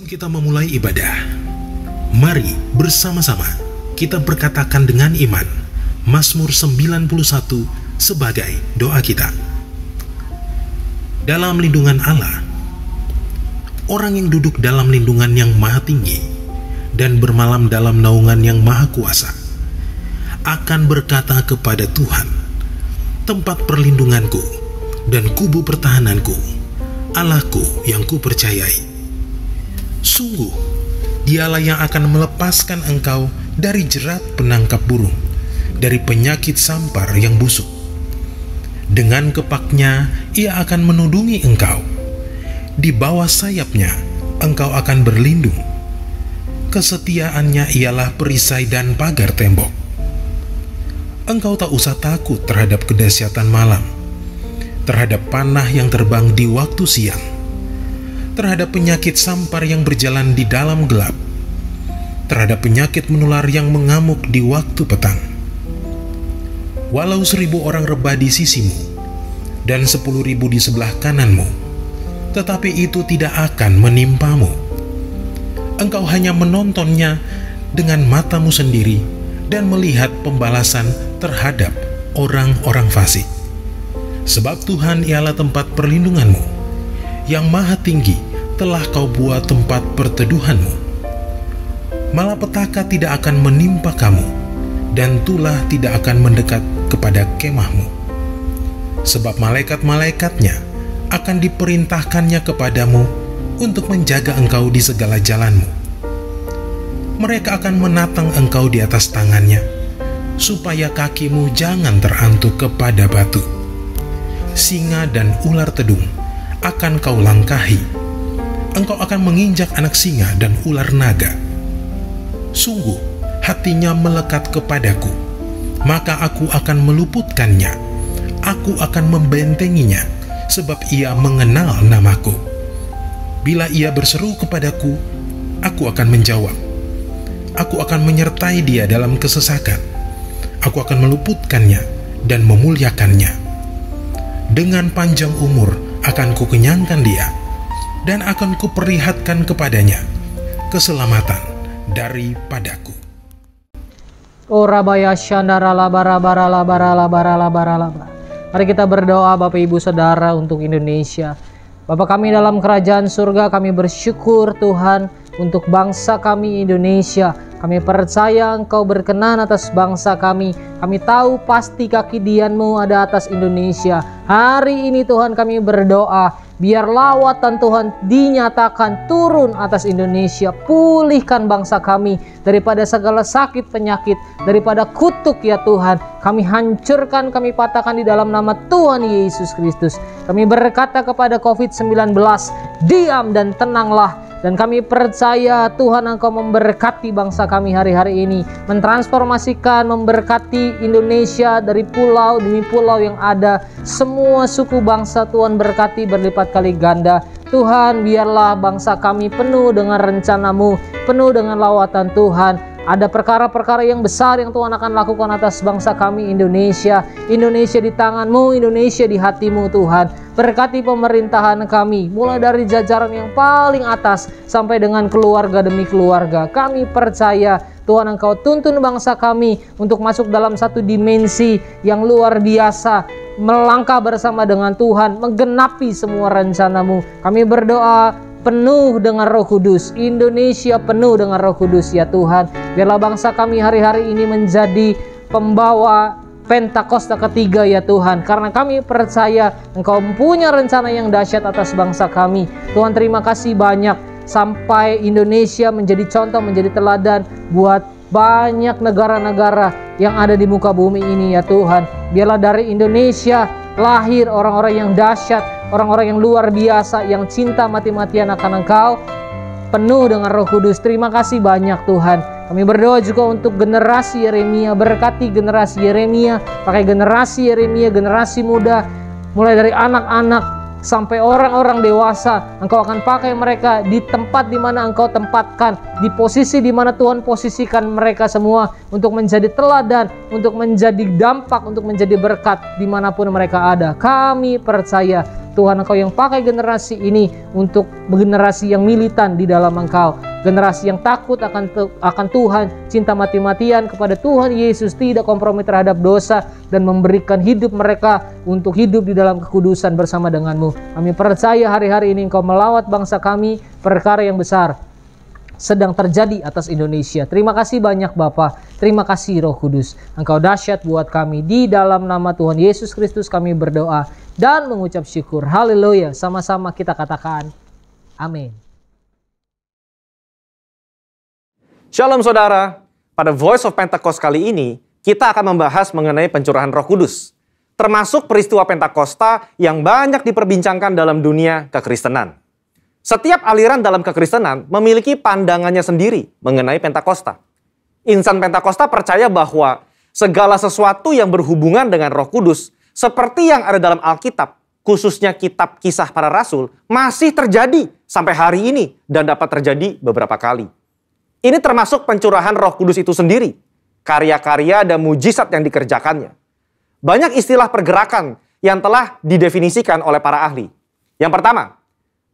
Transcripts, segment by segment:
kita memulai ibadah, mari bersama-sama kita berkatakan dengan iman Mazmur 91 sebagai doa kita. Dalam lindungan Allah, orang yang duduk dalam lindungan yang maha tinggi dan bermalam dalam naungan yang maha kuasa akan berkata kepada Tuhan, tempat perlindunganku dan kubu pertahananku, Allahku yang kupercayai. Sungguh, dialah yang akan melepaskan engkau dari jerat penangkap burung, dari penyakit sampar yang busuk. Dengan kepaknya ia akan menudungi engkau, di bawah sayapnya engkau akan berlindung. Kesetiaannya ialah perisai dan pagar tembok. Engkau tak usah takut terhadap kedahsyatan malam, terhadap panah yang terbang di waktu siang, terhadap penyakit sampar yang berjalan di dalam gelap, terhadap penyakit menular yang mengamuk di waktu petang. Walau 1000 orang rebah di sisimu dan 10.000 di sebelah kananmu, tetapi itu tidak akan menimpamu. Engkau hanya menontonnya dengan matamu sendiri dan melihat pembalasan terhadap orang-orang fasik. Sebab Tuhan ialah tempat perlindunganmu, yang maha tinggi telah kau buat tempat perteduhanmu. Malapetaka tidak akan menimpa kamu, dan tulah tidak akan mendekat kepada kemahmu. Sebab malaikat-malaikatnya akan diperintahkannya kepadamu untuk menjaga engkau di segala jalanmu. Mereka akan menatang engkau di atas tangannya, supaya kakimu jangan terantuk kepada batu. Singa dan ular tedung akan kau langkahi. Engkau akan menginjak anak singa dan ular naga. Sungguh, hatinya melekat kepadaku, maka aku akan meluputkannya. Aku akan membentenginya, sebab ia mengenal namaku. Bila ia berseru kepadaku, aku akan menjawab. Aku akan menyertai dia dalam kesesakan. Aku akan meluputkannya dan memuliakannya. Dengan panjang umur akan kukenyangkan dia, dan akan kuperlihatkan kepadanya keselamatan daripadaku. Orabaya shandara labara bara labara labara labara labara. Mari kita berdoa Bapak Ibu Saudara untuk Indonesia. Bapa kami dalam kerajaan surga, kami bersyukur Tuhan untuk bangsa kami Indonesia. Kami percaya Engkau berkenan atas bangsa kami. Kami tahu pasti kaki dian-Mu ada atas Indonesia. Hari ini Tuhan kami berdoa, biar lawatan Tuhan dinyatakan turun atas Indonesia. Pulihkan bangsa kami daripada segala sakit penyakit, daripada kutuk ya Tuhan. Kami hancurkan, kami patahkan di dalam nama Tuhan Yesus Kristus. Kami berkata kepada COVID-19, diam dan tenanglah. Dan kami percaya Tuhan Engkau memberkati bangsa kami hari-hari ini, mentransformasikan, memberkati Indonesia dari pulau demi pulau yang ada. Semua suku bangsa Tuhan berkati berlipat kali ganda. Tuhan, biarlah bangsa kami penuh dengan rencana-Mu, penuh dengan lawatan Tuhan. Ada perkara-perkara yang besar yang Tuhan akan lakukan atas bangsa kami Indonesia. Indonesia di tangan-Mu, Indonesia di hati-Mu Tuhan. Berkati pemerintahan kami, mulai dari jajaran yang paling atas sampai dengan keluarga demi keluarga. Kami percaya Tuhan Engkau tuntun bangsa kami untuk masuk dalam satu dimensi yang luar biasa, melangkah bersama dengan Tuhan, menggenapi semua rencana-Mu. Kami berdoa penuh dengan Roh Kudus, Indonesia penuh dengan Roh Kudus ya Tuhan. Biarlah bangsa kami hari-hari ini menjadi pembawa Pentakosta ketiga ya Tuhan, karena kami percaya Engkau mempunyai rencana yang dahsyat atas bangsa kami. Tuhan, terima kasih banyak sampai Indonesia menjadi contoh, menjadi teladan buat banyak negara-negara yang ada di muka bumi ini ya Tuhan. Biarlah dari Indonesia lahir orang-orang yang dahsyat, orang-orang yang luar biasa, yang cinta mati-matian akan Engkau, penuh dengan Roh Kudus. Terima kasih banyak Tuhan. Kami berdoa juga untuk generasi Yeremia. Berkati generasi Yeremia, pakai generasi Yeremia, generasi muda, mulai dari anak-anak sampai orang-orang dewasa. Engkau akan pakai mereka di tempat di mana Engkau tempatkan, di posisi di mana Tuhan posisikan mereka semua untuk menjadi teladan, untuk menjadi dampak, untuk menjadi berkat dimanapun mereka ada. Kami percaya Tuhan Engkau yang pakai generasi ini untuk generasi yang militan di dalam Engkau. Generasi yang takut akan Tuhan, cinta mati-matian kepada Tuhan Yesus, tidak kompromi terhadap dosa, dan memberikan hidup mereka untuk hidup di dalam kekudusan bersama dengan-Mu. Kami percaya hari-hari ini Engkau melawat bangsa kami, perkara yang besar sedang terjadi atas Indonesia. Terima kasih banyak Bapa. Terima kasih Roh Kudus. Engkau dahsyat buat kami. Di dalam nama Tuhan Yesus Kristus kami berdoa dan mengucap syukur. Haleluya. Sama-sama kita katakan amin. Shalom saudara. Pada Voice of Pentecost kali ini, kita akan membahas mengenai pencurahan Roh Kudus, termasuk peristiwa Pentakosta yang banyak diperbincangkan dalam dunia kekristenan. Setiap aliran dalam kekristenan memiliki pandangannya sendiri mengenai Pentakosta. Insan Pentakosta percaya bahwa segala sesuatu yang berhubungan dengan Roh Kudus, seperti yang ada dalam Alkitab, khususnya kitab Kisah Para Rasul, masih terjadi sampai hari ini dan dapat terjadi beberapa kali. Ini termasuk pencurahan Roh Kudus itu sendiri, karya-karya dan mujizat yang dikerjakannya. Banyak istilah pergerakan yang telah didefinisikan oleh para ahli. Yang pertama,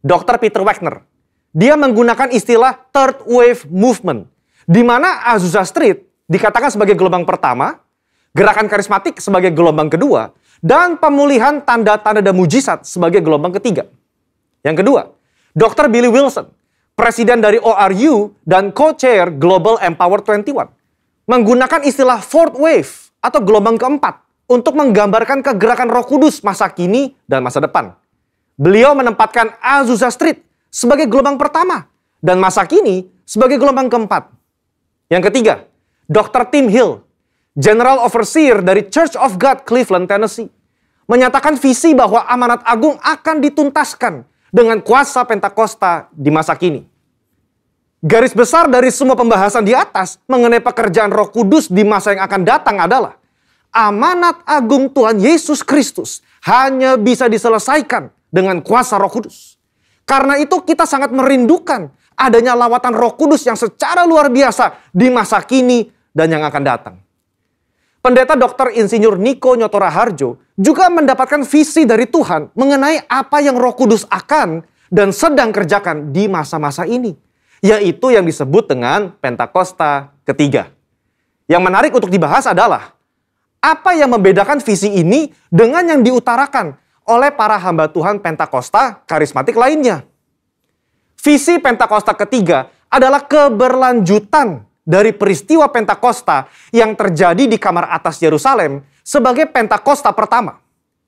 Dr. Peter Wagner. Dia menggunakan istilah Third Wave Movement, di mana Azusa Street dikatakan sebagai gelombang pertama, gerakan karismatik sebagai gelombang kedua, dan pemulihan tanda-tanda dan mujizat sebagai gelombang ketiga. Yang kedua, Dr. Billy Wilson, presiden dari ORU dan co-chair Global Empower 21, menggunakan istilah Fourth Wave atau gelombang keempat untuk menggambarkan kegerakan Roh Kudus masa kini dan masa depan. Beliau menempatkan Azusa Street sebagai gelombang pertama dan masa kini sebagai gelombang keempat. Yang ketiga, Dr. Tim Hill, General Overseer dari Church of God Cleveland, Tennessee, menyatakan visi bahwa amanat agung akan dituntaskan dengan kuasa Pentakosta di masa kini. Garis besar dari semua pembahasan di atas mengenai pekerjaan Roh Kudus di masa yang akan datang adalah amanat agung Tuhan Yesus Kristus hanya bisa diselesaikan dengan kuasa Roh Kudus. Karena itu kita sangat merindukan adanya lawatan Roh Kudus yang secara luar biasa di masa kini dan yang akan datang. Pendeta Dr. Insinyur Niko Nyotora Harjo juga mendapatkan visi dari Tuhan mengenai apa yang Roh Kudus akan dan sedang kerjakan di masa-masa ini, yaitu yang disebut dengan Pentakosta ketiga. Yang menarik untuk dibahas adalah apa yang membedakan visi ini dengan yang diutarakan oleh para hamba Tuhan Pentakosta karismatik lainnya. Visi Pentakosta ketiga adalah keberlanjutan dari peristiwa Pentakosta yang terjadi di kamar atas Yerusalem sebagai Pentakosta pertama.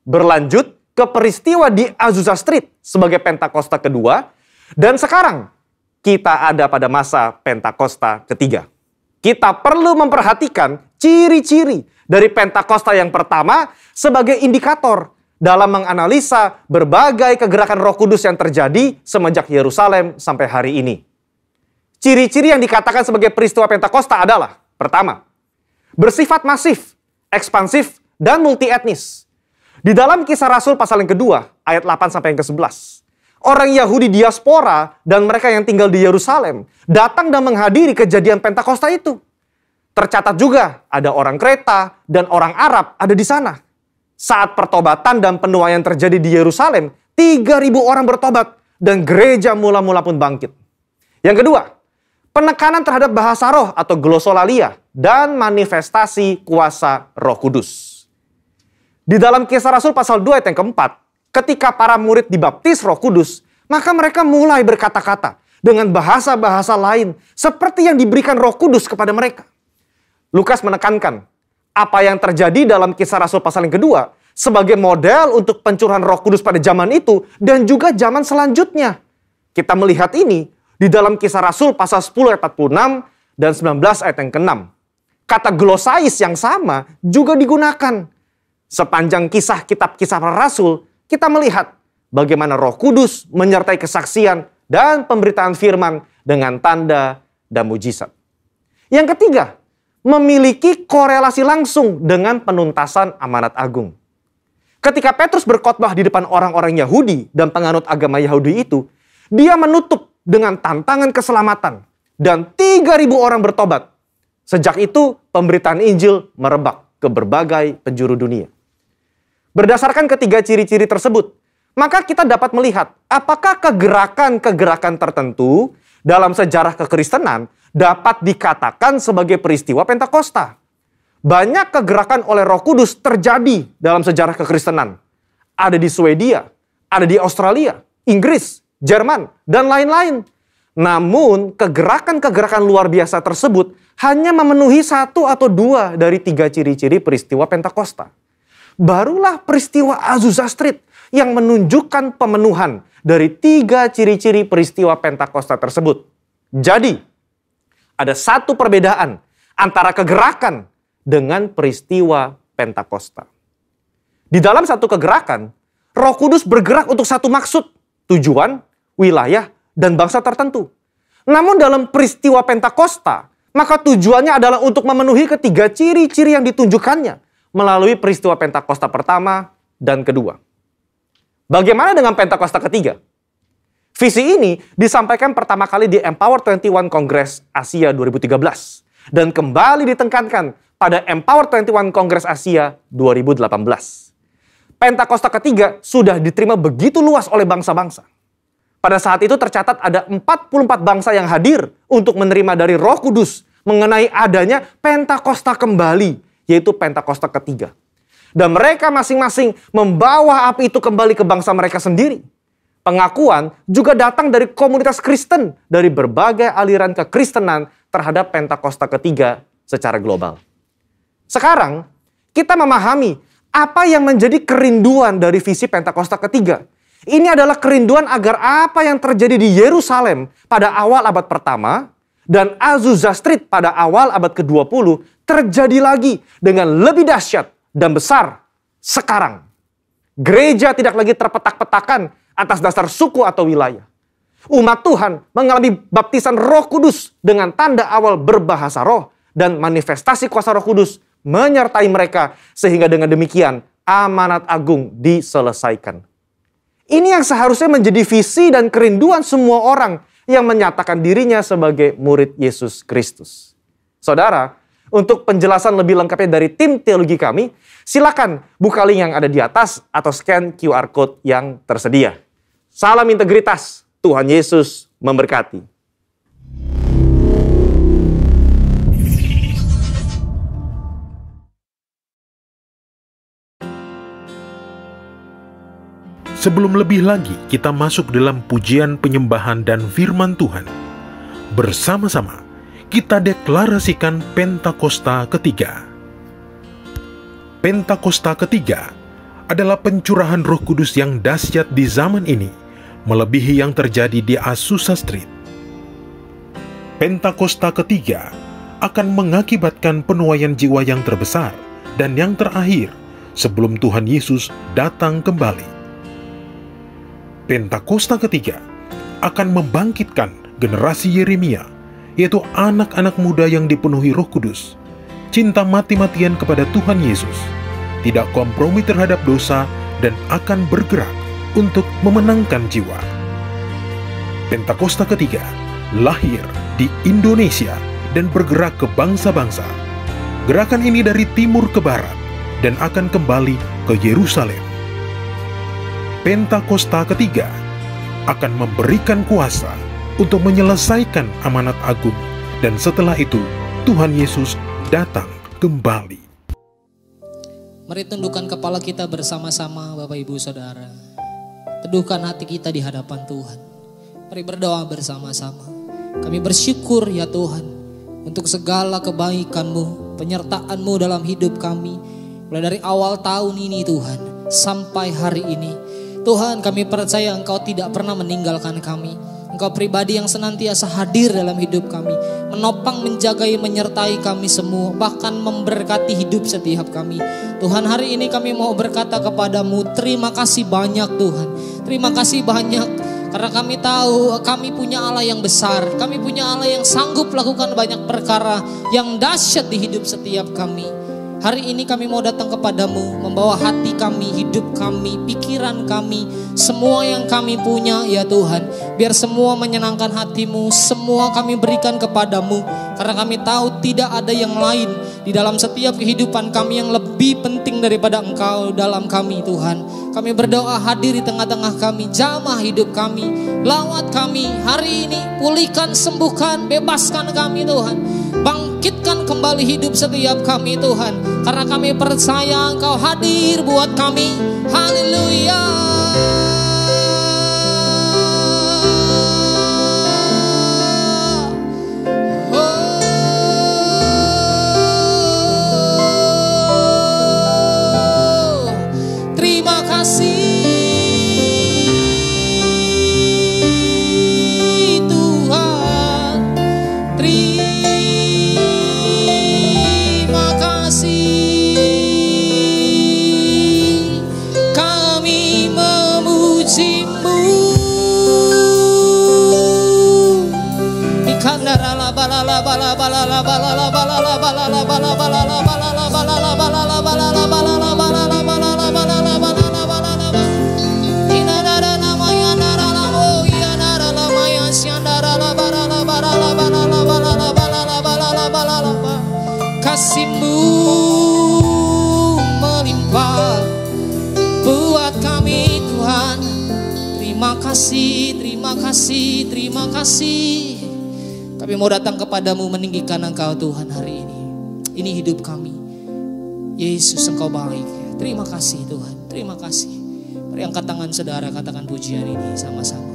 Berlanjut ke peristiwa di Azusa Street sebagai Pentakosta kedua, dan sekarang kita ada pada masa Pentakosta ketiga. Kita perlu memperhatikan ciri-ciri dari Pentakosta yang pertama sebagai indikator dalam menganalisa berbagai kegerakan Roh Kudus yang terjadi semenjak Yerusalem sampai hari ini. Ciri-ciri yang dikatakan sebagai peristiwa Pentakosta adalah, pertama, bersifat masif, ekspansif, dan multi-etnis. Di dalam Kisah Rasul pasal yang kedua, ayat 8 sampai yang ke-11, orang Yahudi diaspora dan mereka yang tinggal di Yerusalem datang dan menghadiri kejadian Pentakosta itu. Tercatat juga ada orang Kreta dan orang Arab ada di sana. Saat pertobatan dan penuaian terjadi di Yerusalem, 3.000 orang bertobat dan gereja mula-mula pun bangkit. Yang kedua, penekanan terhadap bahasa roh atau glosolalia dan manifestasi kuasa Roh Kudus. Di dalam Kisah Rasul pasal 2 ayat yang keempat, ketika para murid dibaptis Roh Kudus, maka mereka mulai berkata-kata dengan bahasa-bahasa lain seperti yang diberikan Roh Kudus kepada mereka. Lukas menekankan apa yang terjadi dalam Kisah Rasul pasal yang kedua sebagai model untuk pencurahan Roh Kudus pada zaman itu dan juga zaman selanjutnya. Kita melihat ini di dalam Kisah Rasul pasal 10 ayat 46 dan 19 ayat yang ke-6. Kata glosais yang sama juga digunakan. Sepanjang kisah kitab Kisah Para Rasul, kita melihat bagaimana Roh Kudus menyertai kesaksian dan pemberitaan firman dengan tanda dan mujizat. Yang ketiga, memiliki korelasi langsung dengan penuntasan amanat agung. Ketika Petrus berkhotbah di depan orang-orang Yahudi dan penganut agama Yahudi itu, dia menutup dengan tantangan keselamatan dan 3.000 orang bertobat. Sejak itu, pemberitaan Injil merebak ke berbagai penjuru dunia. Berdasarkan ketiga ciri-ciri tersebut, maka kita dapat melihat apakah kegerakan-kegerakan tertentu dalam sejarah kekristenan dapat dikatakan sebagai peristiwa Pentakosta. Banyak kegerakan oleh Roh Kudus terjadi dalam sejarah kekristenan. Ada di Swedia, ada di Australia, Inggris, Jerman, dan lain-lain. Namun, kegerakan-kegerakan luar biasa tersebut hanya memenuhi 1 atau 2 dari 3 ciri-ciri peristiwa Pentakosta. Barulah peristiwa Azusa Street yang menunjukkan pemenuhan dari 3 ciri-ciri peristiwa Pentakosta tersebut. Jadi, ada satu perbedaan antara kegerakan dengan peristiwa Pentakosta. Di dalam satu kegerakan, Roh Kudus bergerak untuk satu maksud, tujuan, wilayah, dan bangsa tertentu. Namun dalam peristiwa Pentakosta, maka tujuannya adalah untuk memenuhi ketiga ciri-ciri yang ditunjukkannya melalui peristiwa Pentakosta pertama dan kedua. Bagaimana dengan Pentakosta ketiga? Visi ini disampaikan pertama kali di Empower 21 Kongres Asia 2013 dan kembali ditekankan pada Empower 21 Kongres Asia 2018. Pentakosta ketiga sudah diterima begitu luas oleh bangsa-bangsa. Pada saat itu tercatat ada 44 bangsa yang hadir untuk menerima dari Roh Kudus mengenai adanya Pentakosta kembali, yaitu Pentakosta ketiga. Dan mereka masing-masing membawa api itu kembali ke bangsa mereka sendiri. Pengakuan juga datang dari komunitas Kristen dari berbagai aliran kekristenan terhadap Pentakosta ketiga secara global. Sekarang, kita memahami apa yang menjadi kerinduan dari visi Pentakosta ketiga. Ini adalah kerinduan agar apa yang terjadi di Yerusalem pada awal abad pertama dan Azusa Street pada awal abad ke-20 terjadi lagi dengan lebih dahsyat dan besar sekarang. Gereja tidak lagi terpetak-petakan atas dasar suku atau wilayah. Umat Tuhan mengalami baptisan Roh Kudus dengan tanda awal berbahasa roh dan manifestasi kuasa Roh Kudus menyertai mereka sehingga dengan demikian amanat agung diselesaikan. Ini yang seharusnya menjadi visi dan kerinduan semua orang yang menyatakan dirinya sebagai murid Yesus Kristus. Saudara, untuk penjelasan lebih lengkapnya dari tim teologi kami, silakan buka link yang ada di atas atau scan QR Code yang tersedia. Salam integritas, Tuhan Yesus memberkati. Sebelum lebih lagi kita masuk dalam pujian penyembahan dan firman Tuhan, bersama-sama kita deklarasikan Pentakosta ketiga. Pentakosta ketiga adalah pencurahan Roh Kudus yang dahsyat di zaman ini, melebihi yang terjadi di Azusa Street. Pentakosta ketiga akan mengakibatkan penuaian jiwa yang terbesar dan yang terakhir sebelum Tuhan Yesus datang kembali. Pentakosta ketiga akan membangkitkan generasi Yeremia, yaitu anak-anak muda yang dipenuhi Roh Kudus, cinta mati-matian kepada Tuhan Yesus, tidak kompromi terhadap dosa, dan akan bergerak untuk memenangkan jiwa. Pentakosta ketiga lahir di Indonesia dan bergerak ke bangsa-bangsa. Gerakan ini dari timur ke barat dan akan kembali ke Yerusalem. Pentakosta ketiga akan memberikan kuasa untuk menyelesaikan amanat agung, dan setelah itu Tuhan Yesus datang kembali. Mari tundukkan kepala kita bersama-sama Bapak Ibu Saudara. Teduhkan hati kita di hadapan Tuhan. Mari berdoa bersama-sama. Kami bersyukur ya Tuhan untuk segala kebaikan-Mu, penyertaan-Mu dalam hidup kami. Mulai dari awal tahun ini Tuhan sampai hari ini. Tuhan, kami percaya Engkau tidak pernah meninggalkan kami. Engkau pribadi yang senantiasa hadir dalam hidup kami, menopang, menjagai, menyertai kami semua, bahkan memberkati hidup setiap kami. Tuhan, hari ini kami mau berkata kepadamu, terima kasih banyak Tuhan. Terima kasih banyak, karena kami tahu kami punya Allah yang besar. Kami punya Allah yang sanggup lakukan banyak perkara yang dahsyat di hidup setiap kami. Hari ini kami mau datang kepadamu, membawa hati kami, hidup kami, pikiran kami, semua yang kami punya ya Tuhan. Biar semua menyenangkan hatimu, semua kami berikan kepadamu. Karena kami tahu tidak ada yang lain di dalam setiap kehidupan kami yang lebih penting daripada Engkau dalam kami Tuhan. Kami berdoa hadir di tengah-tengah kami, jamah hidup kami, lawat kami hari ini, pulihkan, sembuhkan, bebaskan kami Tuhan. Bangkitkan kembali hidup setiap kami Tuhan. Karena kami percaya Engkau hadir buat kami. Haleluya. Terima kasih Tuhan. Terima kasih. Kami memuji-Mu. Ikandara balala balala balala balala balala balala balala balala balala balala balala balala balala balala kasih-Mu melimpah buat kami Tuhan. Terima kasih, terima kasih, terima kasih. Kami mau datang kepadamu meninggikan Engkau Tuhan hari ini. Ini hidup kami. Yesus, Engkau baik. Terima kasih Tuhan, terima kasih. Mari angkat tangan saudara, katakan pujian ini sama-sama.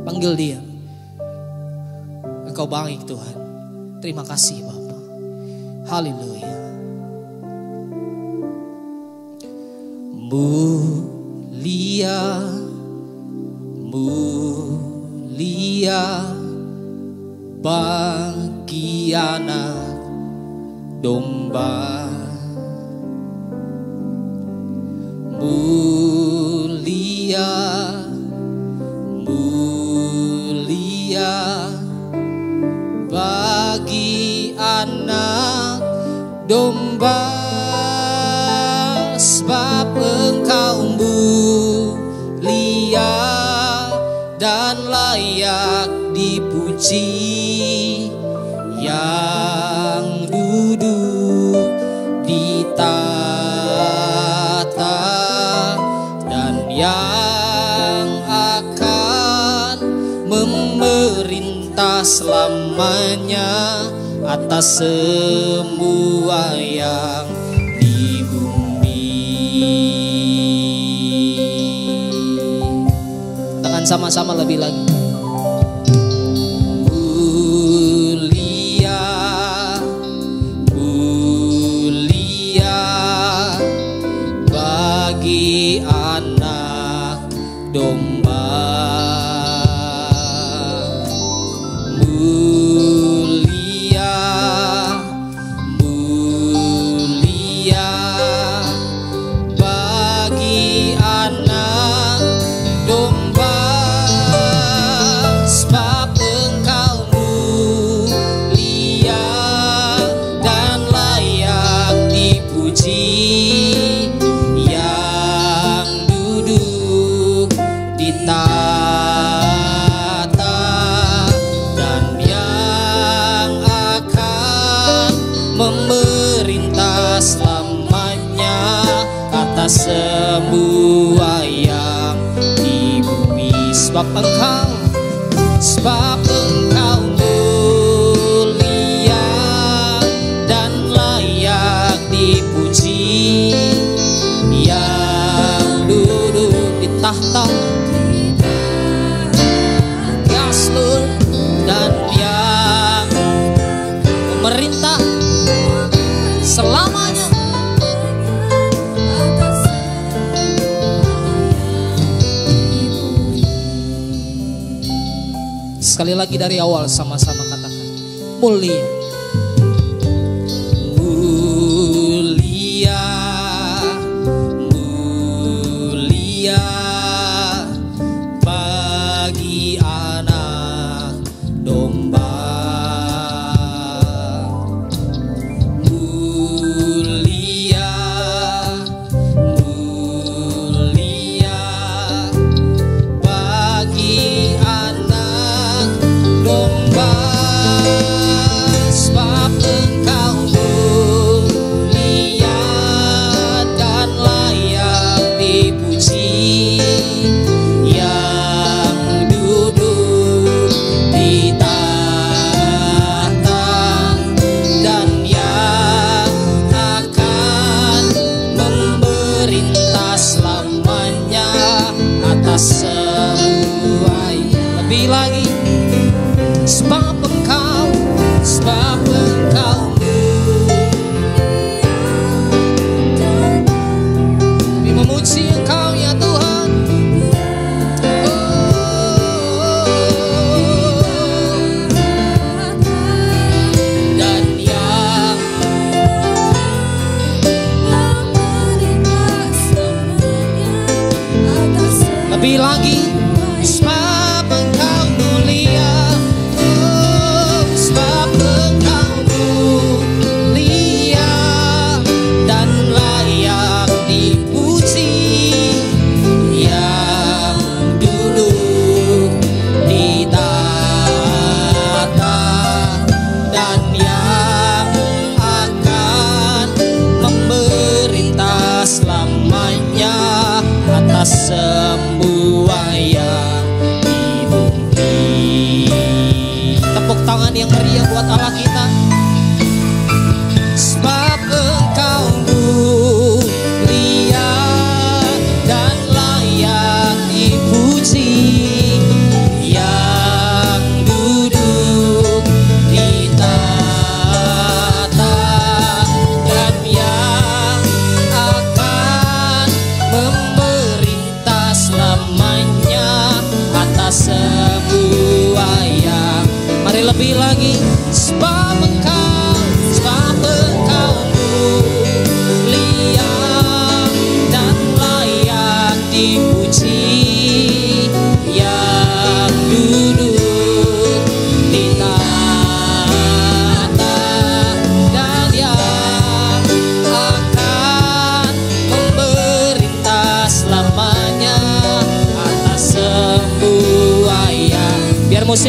Panggil dia. Engkau baik Tuhan. Terima kasih Bapa. Haleluya. Mulia, mulia bagi anak domba. Mulia, mulia bagi anak domba, sebab Engkau mulia dan layak dipuji, yang duduk di tahta dan yang akan memerintah selamanya atas semua yang di bumi. Tangan sama-sama lebih lagi. Mulia, mulia bagi anak domba. Semua yang di bumi, sebab Engkau mulia dan layak dipuji, yang duduk di tahta, yes Lord, dan yang memerintah selamanya. Sekali lagi dari awal sama-sama katakan mulia. Mulia, mulia bagi anak domba. Mulia,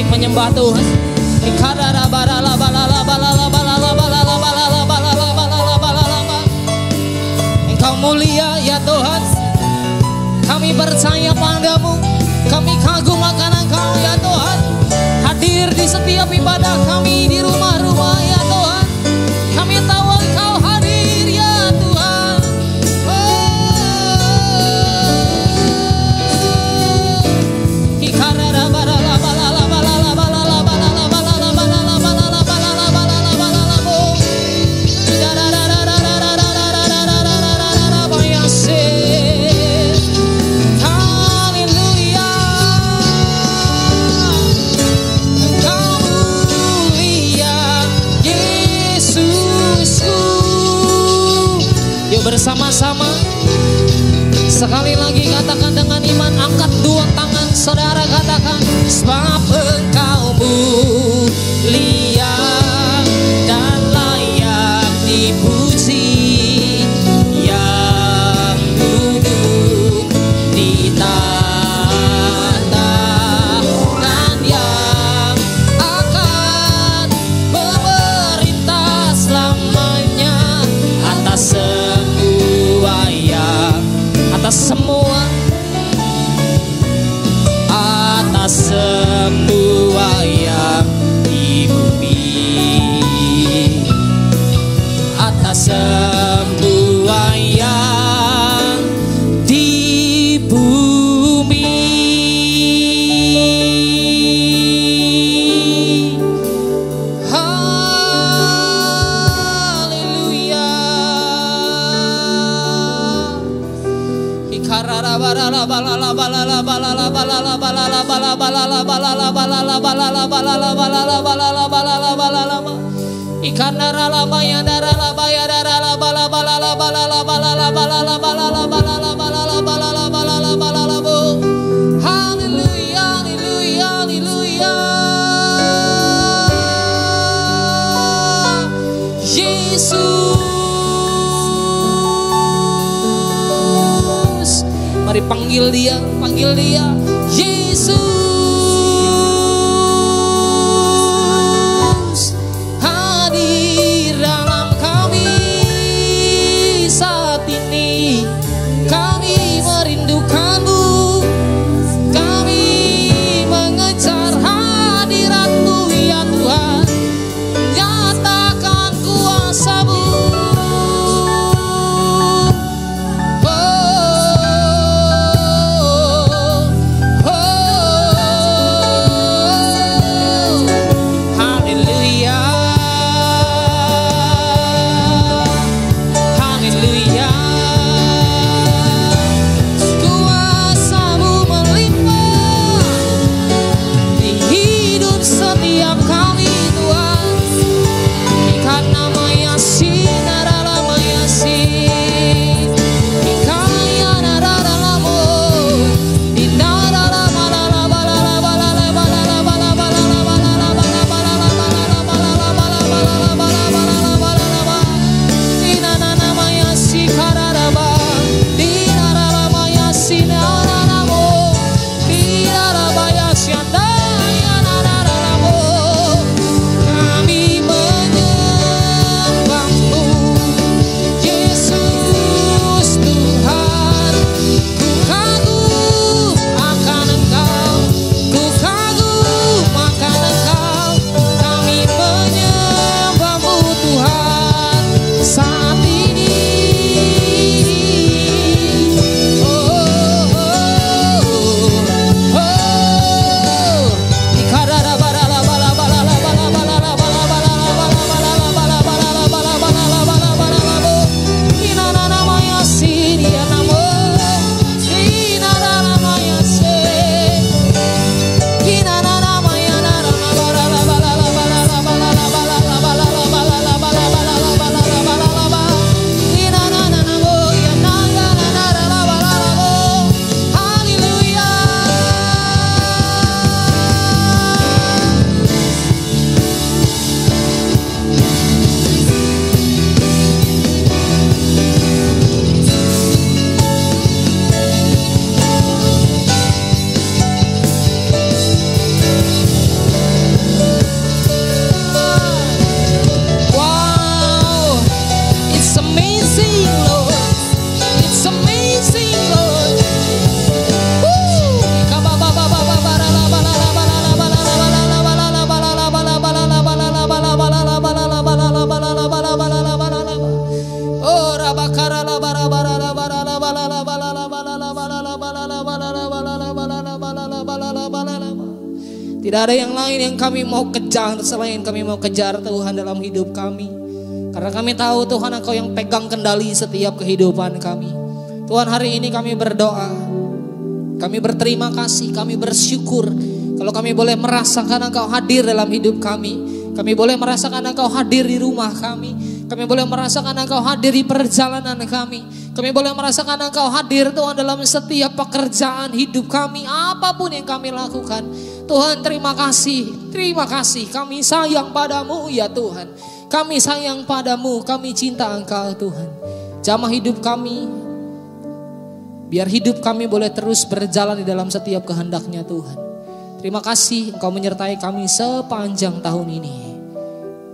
bangkit menyembah Tuhan. Engkau mulia ya Tuhan. Kami percaya padamu. Kami kagum akan Engkau ya Tuhan. Hadir di setiap ibadah kami di rumah-rumah ya Tuhan. Kami tahu Engkau hadir ya Tuhan. Bersama-sama sekali lagi katakan dengan iman, angkat dua tangan saudara, katakan sebab Engkau mulia dan layak dipuji, yang duduk di tangan yang akan memerintah selamanya atas semua, atas semua yang di bumi, atas semua yang di bumi. Mari panggil dia, panggil dia, Yesus. Hadir dalam kami saat ini, kami merindukanmu, kami mengejar hadirat-Mu ya Tuhan. Nyatakan kuasa-Mu. Oh, Tidak ada yang lain yang kami mau kejar selain kami mau kejar Tuhan dalam hidup kami. Karena kami tahu Tuhan Engkau yang pegang kendali setiap kehidupan kami. Tuhan, hari ini kami berdoa, kami berterima kasih, kami bersyukur kalau kami boleh merasakan Engkau hadir dalam hidup kami. Kami boleh merasakan Engkau hadir di rumah kami. Kami boleh merasakan Engkau hadir di perjalanan kami. Kami boleh merasakan Engkau hadir Tuhan dalam setiap pekerjaan hidup kami. Apapun yang kami lakukan. Tuhan, terima kasih. Terima kasih. Kami sayang padamu ya Tuhan. Kami sayang padamu. Kami cinta Engkau Tuhan. Jamah hidup kami. Biar hidup kami boleh terus berjalan di dalam setiap kehendak-Nya Tuhan. Terima kasih Engkau menyertai kami sepanjang tahun ini.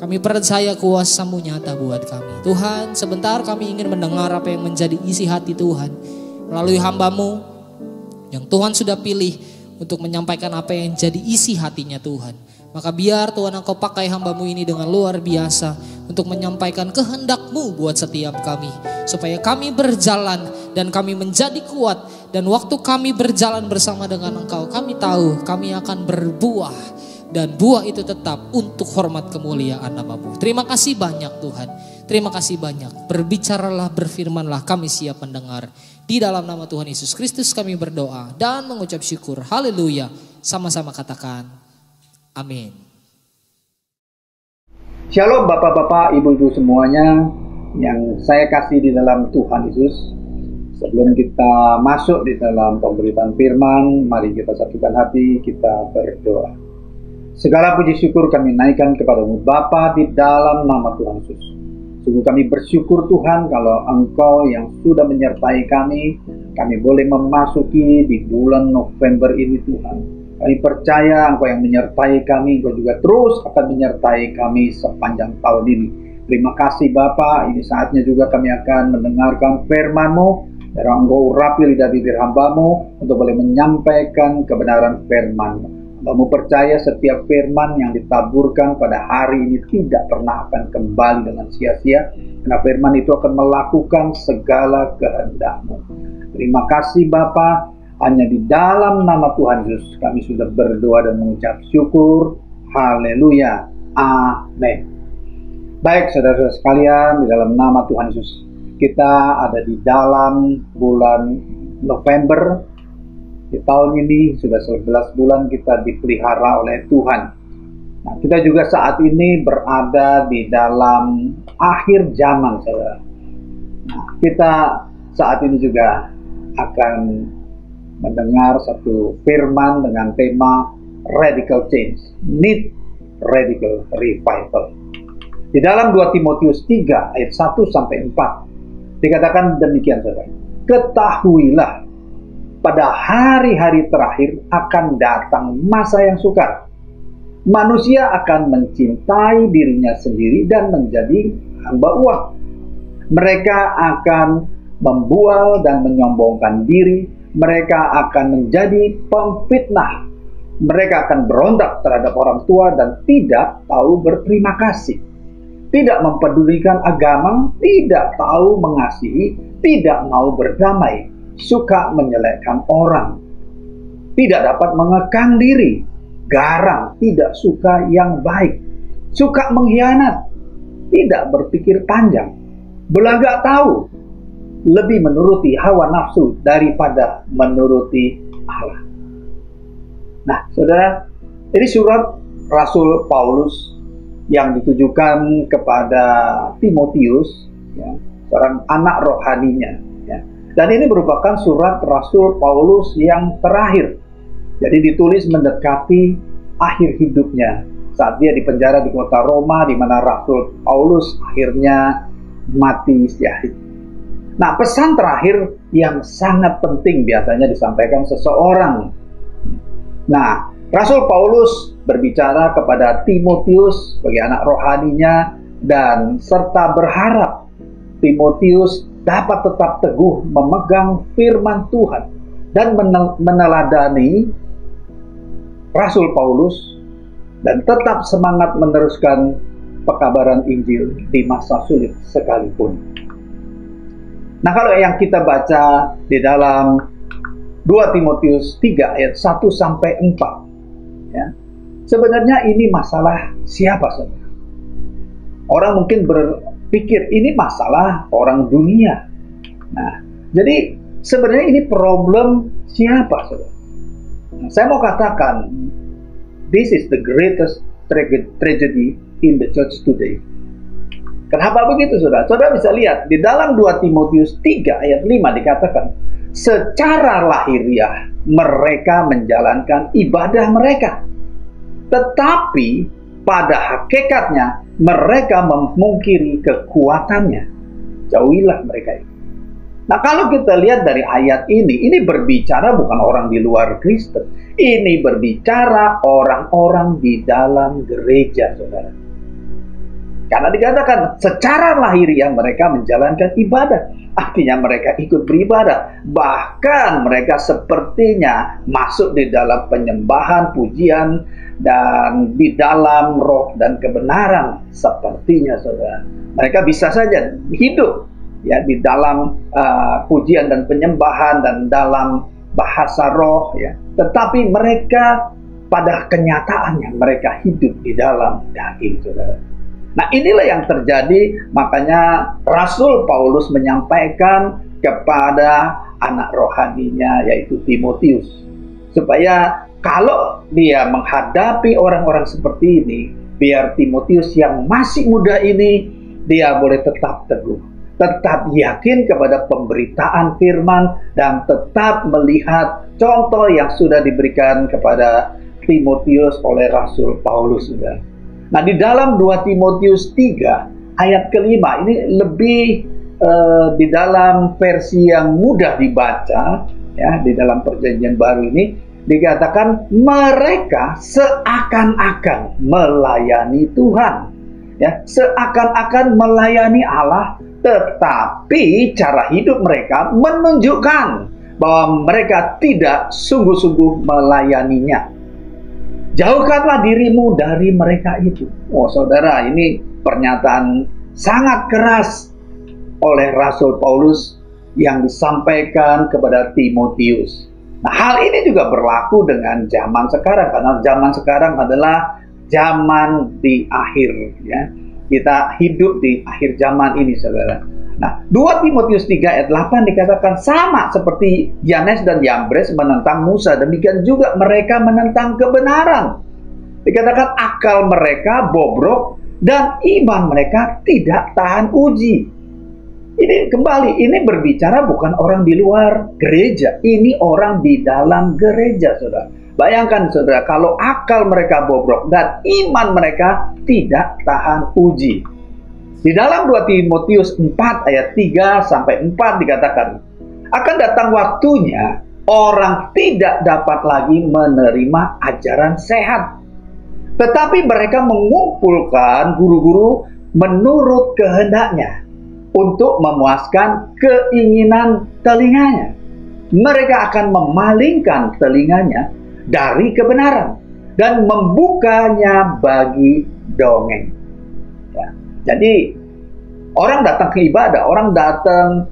Kami percaya kuasa-Mu nyata buat kami. Tuhan, sebentar kami ingin mendengar apa yang menjadi isi hati Tuhan. Melalui hamba-Mu yang Tuhan sudah pilih untuk menyampaikan apa yang jadi isi hatinya Tuhan. Maka biar Tuhan Engkau pakai hamba-Mu ini dengan luar biasa untuk menyampaikan kehendak-Mu buat setiap kami. Supaya kami berjalan dan kami menjadi kuat. Dan waktu kami berjalan bersama dengan Engkau, kami tahu kami akan berbuah. Dan buah itu tetap untuk hormat kemuliaan nama-Mu. Terima kasih banyak Tuhan. Terima kasih banyak. Berbicaralah, berfirmanlah, kami siap mendengar. Di dalam nama Tuhan Yesus Kristus kami berdoa dan mengucap syukur. Haleluya. Sama-sama katakan amin. Shalom Bapak-bapak, Ibu-ibu semuanya yang saya kasih di dalam Tuhan Yesus. Sebelum kita masuk di dalam pemberitaan firman, mari kita satukan hati, kita berdoa. Segala puji syukur kami naikkan kepada-Mu Bapa di dalam nama Tuhan Yesus. Sungguh kami bersyukur Tuhan kalau Engkau yang sudah menyertai kami boleh memasuki di bulan November ini Tuhan. Kami percaya Engkau yang menyertai kami, Engkau juga terus akan menyertai kami sepanjang tahun ini. Terima kasih Bapa, ini saatnya juga kami akan mendengarkan firman-Mu. Dan Engkau urapi lidah bibir hamba-Mu untuk boleh menyampaikan kebenaran firman-Mu. Hamba-Mu percaya setiap firman yang ditaburkan pada hari ini tidak pernah akan kembali dengan sia-sia. Karena firman itu akan melakukan segala kehendak-Mu. Terima kasih Bapa. Hanya di dalam nama Tuhan Yesus kami sudah berdoa dan mengucap syukur. Haleluya. Amin. Baik saudara-saudara sekalian, di dalam nama Tuhan Yesus kita ada di dalam bulan November. Di tahun ini sudah 11 bulan kita dipelihara oleh Tuhan. Nah, kita juga saat ini berada di dalam akhir zaman, saudara. Nah, kita saat ini juga akan mendengar satu firman dengan tema Radical Change, Need Radical Revival. Di dalam 2 Timotius 3 ayat 1-4 dikatakan demikian, saudara. Ketahuilah, pada hari-hari terakhir akan datang masa yang sukar. Manusia akan mencintai dirinya sendiri dan menjadi hamba uang. Mereka akan membual dan menyombongkan diri. Mereka akan menjadi pemfitnah. Mereka akan berontak terhadap orang tua dan tidak tahu berterima kasih. Tidak mempedulikan agama, tidak tahu mengasihi, tidak mau berdamai. Suka menyelekkan orang, tidak dapat mengekang diri, garang, tidak suka yang baik, suka mengkhianat, tidak berpikir panjang, belagak tahu, lebih menuruti hawa nafsu daripada menuruti Allah. Nah, saudara, ini surat Rasul Paulus yang ditujukan kepada Timotius, ya, seorang anak rohaninya. Ya. Dan ini merupakan surat Rasul Paulus yang terakhir. Jadi ditulis mendekati akhir hidupnya saat dia dipenjara di kota Roma, di mana Rasul Paulus akhirnya mati syahid. Nah, pesan terakhir yang sangat penting biasanya disampaikan seseorang. Nah, Rasul Paulus berbicara kepada Timotius sebagai anak rohaninya dan serta berharap Timotius dapat tetap teguh memegang firman Tuhan dan meneladani Rasul Paulus dan tetap semangat meneruskan pekabaran Injil di masa sulit sekalipun. Nah, kalau yang kita baca di dalam 2 Timotius 3 ayat 1-4, ya, sebenarnya ini masalah siapa saudara? Orang mungkin berpikir ini masalah orang dunia. Nah, jadi sebenarnya ini problem siapa saudara? Nah, saya mau katakan, this is the greatest tragedy in the church today. Kenapa begitu saudara? Saudara bisa lihat di dalam 2 Timotius 3 ayat 5 dikatakan, secara lahiriah mereka menjalankan ibadah mereka, tetapi pada hakikatnya mereka memungkiri kekuatannya. Jauhilah mereka itu. Nah, kalau kita lihat dari ayat ini berbicara bukan orang di luar Kristen. Ini berbicara orang-orang di dalam gereja, saudara. Karena dikatakan secara lahiriah mereka menjalankan ibadah. Artinya mereka ikut beribadah. Bahkan mereka sepertinya masuk di dalam penyembahan, pujian, dan di dalam roh dan kebenaran. Sepertinya, saudara. Mereka bisa saja hidup ya di dalam pujian dan penyembahan dan dalam bahasa roh ya. Tetapi mereka pada kenyataannya mereka hidup di dalam daging, saudara. Nah, inilah yang terjadi, makanya Rasul Paulus menyampaikan kepada anak rohaninya yaitu Timotius, supaya kalau dia menghadapi orang-orang seperti ini, biar Timotius yang masih muda ini dia boleh tetap teguh, tetap yakin kepada pemberitaan firman, dan tetap melihat contoh yang sudah diberikan kepada Timotius oleh Rasul Paulus, saudara. Nah, di dalam 2 Timotius 3 ayat kelima ini lebih di dalam versi yang mudah dibaca ya, di dalam perjanjian baru ini dikatakan mereka seakan-akan melayani Tuhan ya, seakan-akan melayani Allah, tetapi cara hidup mereka menunjukkan bahwa mereka tidak sungguh-sungguh melayaninya. Jauhkanlah dirimu dari mereka itu. Oh saudara, ini pernyataan sangat keras oleh Rasul Paulus yang disampaikan kepada Timotius. Nah, hal ini juga berlaku dengan zaman sekarang, karena zaman sekarang adalah zaman di akhir ya. Kita hidup di akhir zaman ini, saudara. Nah, 2 Timotius 3 ayat 8 dikatakan sama seperti Yanes dan Yambres menentang Musa, demikian juga mereka menentang kebenaran. Dikatakan akal mereka bobrok dan iman mereka tidak tahan uji. Ini kembali, ini berbicara bukan orang di luar gereja, ini orang di dalam gereja, saudara. Bayangkan, saudara, kalau akal mereka bobrok dan iman mereka tidak tahan uji. Di dalam 2 Timotius 4 ayat 3 sampai 4 dikatakan, akan datang waktunya orang tidak dapat lagi menerima ajaran sehat, tetapi mereka mengumpulkan guru-guru menurut kehendaknya untuk memuaskan keinginan telinganya. Mereka akan memalingkan telinganya dari kebenaran dan membukanya bagi dongeng. Ya. Jadi orang datang ke ibadah, orang datang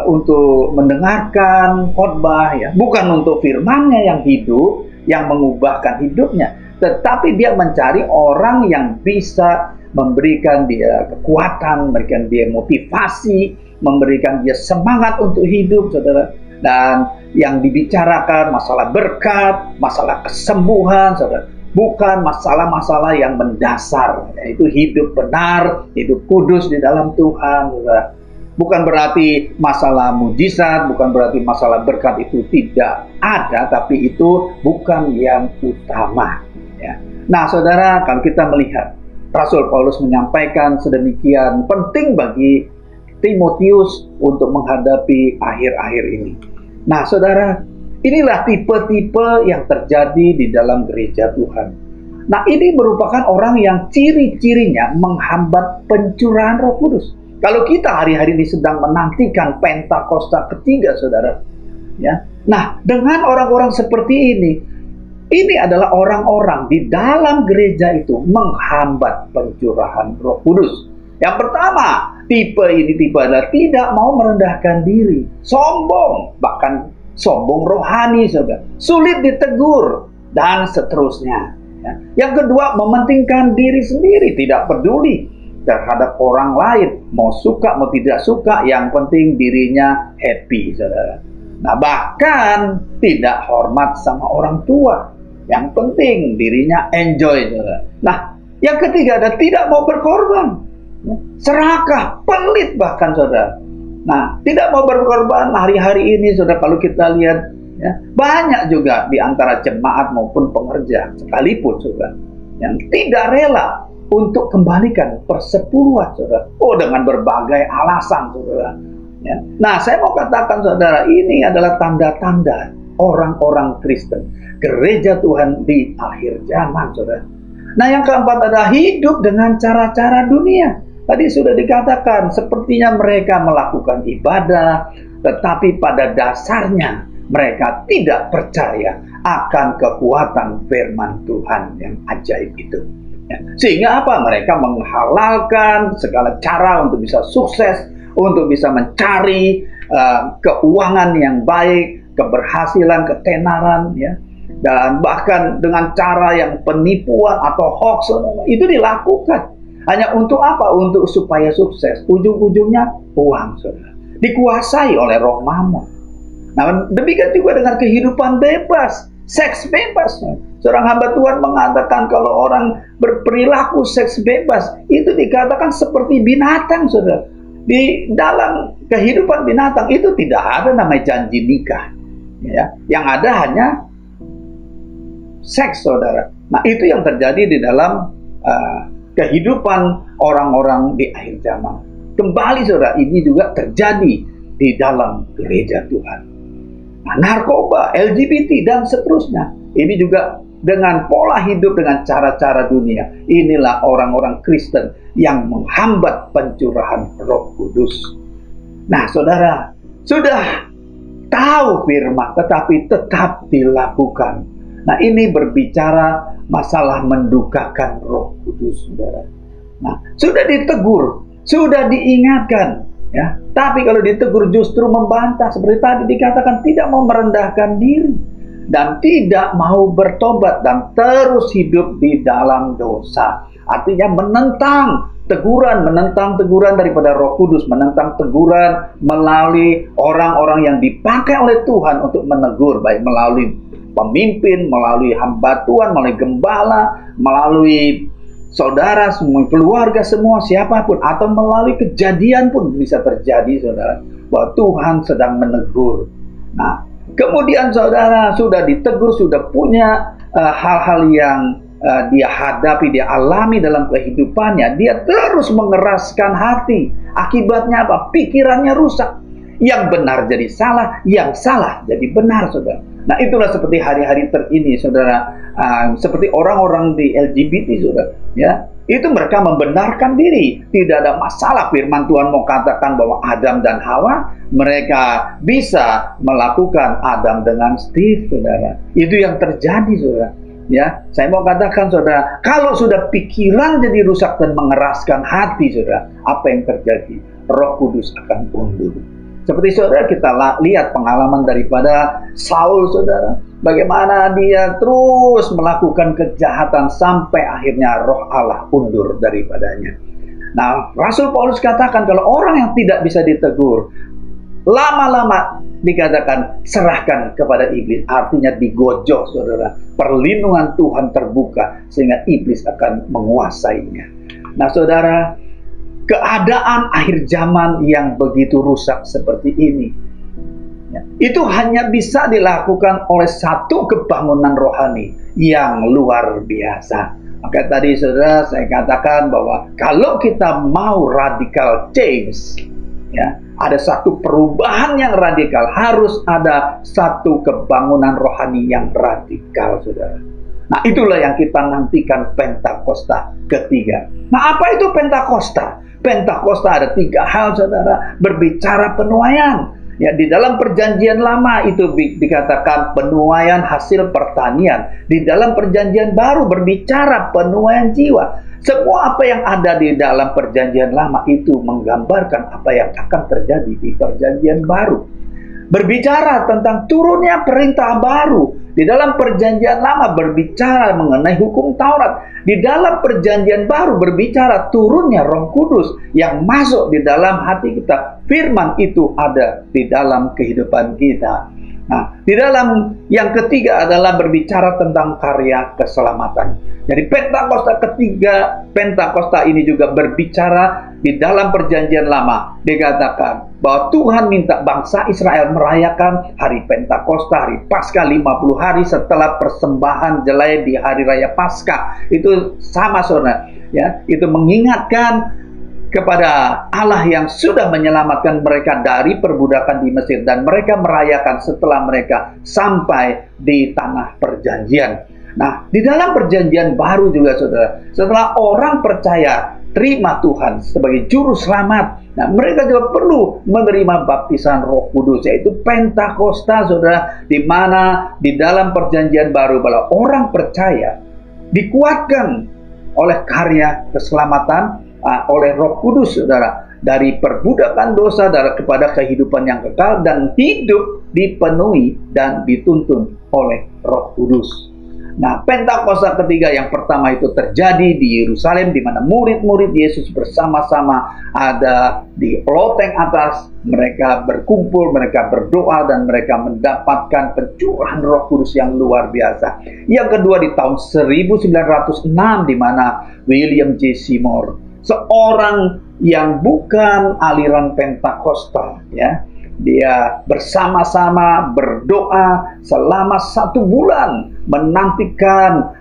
untuk mendengarkan khotbah ya, bukan untuk firman-Nya yang hidup, yang mengubahkan hidupnya, tetapi dia mencari orang yang bisa memberikan dia kekuatan, memberikan dia motivasi, memberikan dia semangat untuk hidup, saudara. Dan yang dibicarakan masalah berkat, masalah kesembuhan, saudara. Bukan masalah-masalah yang mendasar, yaitu hidup benar, hidup kudus di dalam Tuhan, saudara. Bukan berarti masalah mujizat, bukan berarti masalah berkat itu tidak ada, tapi itu bukan yang utama. Ya. Nah, saudara, kalau kita melihat Rasul Paulus menyampaikan sedemikian penting bagi Timotius untuk menghadapi akhir-akhir ini. Nah, saudara, inilah tipe-tipe yang terjadi di dalam gereja Tuhan. Nah, ini merupakan orang yang ciri-cirinya menghambat pencurahan Roh Kudus. Kalau kita hari-hari ini sedang menantikan Pentakosta ketiga, saudara, ya. Nah, dengan orang-orang seperti ini adalah orang-orang di dalam gereja itu menghambat pencurahan Roh Kudus. Yang pertama, tipe adalah tidak mau merendahkan diri, sombong, bahkan sombong rohani, saudara, sulit ditegur, dan seterusnya. Ya. Yang kedua, mementingkan diri sendiri, tidak peduli terhadap orang lain, mau suka mau tidak suka, yang penting dirinya happy, saudara. Nah, bahkan tidak hormat sama orang tua, yang penting dirinya enjoy, saudara. Nah, yang ketiga ada tidak mau berkorban, serakah, pelit bahkan, saudara. Nah, tidak mau berkorban hari-hari ini, saudara, kalau kita lihat, ya, banyak juga di antara jemaat maupun pengerja sekalipun, saudara, yang tidak rela untuk kembalikan persepuluhan, saudara. Oh, dengan berbagai alasan, saudara. Ya. Nah, saya mau katakan, saudara, ini adalah tanda-tanda orang-orang Kristen, gereja Tuhan di akhir zaman, saudara. Nah, yang keempat adalah hidup dengan cara-cara dunia. Tadi sudah dikatakan, sepertinya mereka melakukan ibadah, tetapi pada dasarnya mereka tidak percaya akan kekuatan firman Tuhan yang ajaib itu. Ya. Sehingga apa? Mereka menghalalkan segala cara untuk bisa sukses, untuk bisa mencari keuangan yang baik, keberhasilan, ketenaran, ya. Dan bahkan dengan cara yang penipuan atau hoax itu dilakukan. Hanya untuk apa? Untuk supaya sukses. Ujung-ujungnya uang, saudara. Dikuasai oleh roh mamon. Nah, demikian juga dengan kehidupan bebas, seks bebas. Seorang hamba Tuhan mengatakan kalau orang berperilaku seks bebas, itu dikatakan seperti binatang, saudara. Di dalam kehidupan binatang itu tidak ada namanya janji nikah. Ya. Yang ada hanya seks, saudara. Nah, itu yang terjadi di dalam kehidupan orang-orang di akhir zaman. Kembali, saudara, ini juga terjadi di dalam gereja Tuhan. Nah, narkoba, LGBT, dan seterusnya. Ini juga dengan pola hidup, dengan cara-cara dunia. Inilah orang-orang Kristen yang menghambat pencurahan Roh Kudus. Nah, saudara, sudah tahu firman, tetapi tetap dilakukan. Nah, ini berbicara masalah mendukakan Roh Kudus, saudara. Nah, sudah ditegur, sudah diingatkan, ya. Tapi kalau ditegur justru membantah, seperti tadi dikatakan, tidak mau merendahkan diri dan tidak mau bertobat dan terus hidup di dalam dosa. Artinya menentang teguran daripada Roh Kudus, menentang teguran melalui orang-orang yang dipakai oleh Tuhan untuk menegur, baik melalui pemimpin, melalui hamba Tuhan, melalui gembala, melalui saudara, semua keluarga, semua siapapun, atau melalui kejadian pun bisa terjadi, saudara, bahwa Tuhan sedang menegur. Nah, kemudian saudara sudah ditegur, sudah punya hal-hal yang dia hadapi, dia alami dalam kehidupannya, dia terus mengeraskan hati. Akibatnya apa? Pikirannya rusak. Yang benar jadi salah, yang salah jadi benar, saudara. Nah, itulah seperti hari-hari ini, saudara, seperti orang-orang di LGBT, saudara, ya, itu mereka membenarkan diri. Tidak ada masalah, firman Tuhan mau katakan bahwa Adam dan Hawa, mereka bisa melakukan Adam dengan Steve, saudara. Itu yang terjadi, saudara. Ya, saya mau katakan, saudara, kalau sudah pikiran jadi rusak dan mengeraskan hati, saudara, apa yang terjadi? Roh Kudus akan undur. Seperti saudara kita lihat pengalaman daripada Saul, saudara, bagaimana dia terus melakukan kejahatan sampai akhirnya Roh Allah undur daripadanya. Nah, Rasul Paulus katakan kalau orang yang tidak bisa ditegur, lama-lama dikatakan serahkan kepada iblis, artinya digojok, saudara. Perlindungan Tuhan terbuka sehingga iblis akan menguasainya. Nah, saudara, keadaan akhir zaman yang begitu rusak seperti ini, ya, itu hanya bisa dilakukan oleh satu kebangunan rohani yang luar biasa. Maka tadi, saudara, saya katakan bahwa kalau kita mau radical change, ya, ada satu perubahan yang radikal, harus ada satu kebangunan rohani yang radikal, saudara. Nah, itulah yang kita nantikan Pentakosta ketiga. Nah, apa itu Pentakosta? Pentakosta ada 3 hal, saudara. Berbicara penuaian. Ya, di dalam perjanjian lama itu dikatakan penuaian hasil pertanian. Di dalam perjanjian baru berbicara penuaian jiwa. Semua apa yang ada di dalam perjanjian lama itu menggambarkan apa yang akan terjadi di perjanjian baru. Berbicara tentang turunnya perintah baru Di dalam perjanjian lama berbicara mengenai hukum Taurat. Di dalam perjanjian baru berbicara turunnya Roh Kudus yang masuk di dalam hati kita. Firman itu ada di dalam kehidupan kita. Nah, di dalam yang ketiga adalah berbicara tentang karya keselamatan. Jadi Pentakosta ketiga, Pentakosta ini juga berbicara di dalam perjanjian lama. Dikatakan bahwa Tuhan minta bangsa Israel merayakan hari Pentakosta, hari Paskah 50 hari setelah persembahan jelai di hari raya Paskah. Itu sama saudara, ya. Itu mengingatkan kepada Allah yang sudah menyelamatkan mereka dari perbudakan di Mesir, dan mereka merayakan setelah mereka sampai di tanah perjanjian. Nah, di dalam perjanjian baru juga saudara, setelah orang percaya terima Tuhan sebagai juru selamat, nah mereka juga perlu menerima baptisan Roh Kudus, yaitu Pentakosta saudara, di mana di dalam perjanjian baru bahwa orang percaya dikuatkan oleh karya keselamatan oleh Roh Kudus saudara, dari perbudakan dosa kepada kehidupan yang kekal, dan hidup dipenuhi dan dituntun oleh Roh Kudus. Nah, Pentakosta ketiga yang pertama itu terjadi di Yerusalem, di mana murid-murid Yesus bersama-sama ada di loteng atas. Mereka berkumpul, mereka berdoa, dan mereka mendapatkan pencurahan Roh Kudus yang luar biasa. Yang kedua di tahun 1906, di mana William J. Seymour, seorang yang bukan aliran Pentakosta, ya, dia bersama-sama berdoa selama 1 bulan menantikan